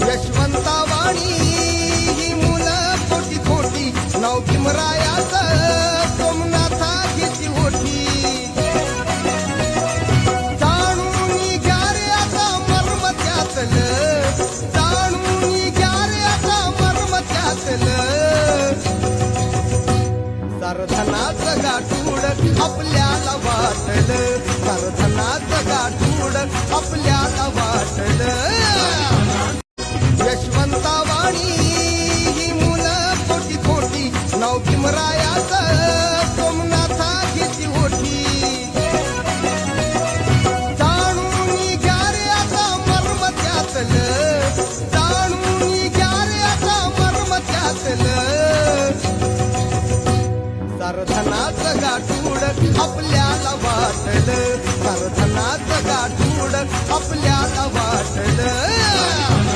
यशवंतावाणी ही मुलं कोटी कोटी नाव भीमरायाचं सोमनाथा घेती होती जाणून घ्या रे आता मर्म त्यातलं जाणून घ्या रे आता मर्म त्यातलं सरधनाचं गाठूड आपल्याला वाटलं सरधनाचं गाठूड आपल्याला वाटलं यशवंतावाणी ही मुलं कोटी कोटी नाव भीमरायाचं सोमनाथा घेती होती जाणून घ्या रे आता मर्म त्यातलं जाणून घ्या रे आता मर्म त्यातलं सरधनाचं गाठूड आपल्याला वाटलं सरधनाचं गाठूड आपल्याला वाटलं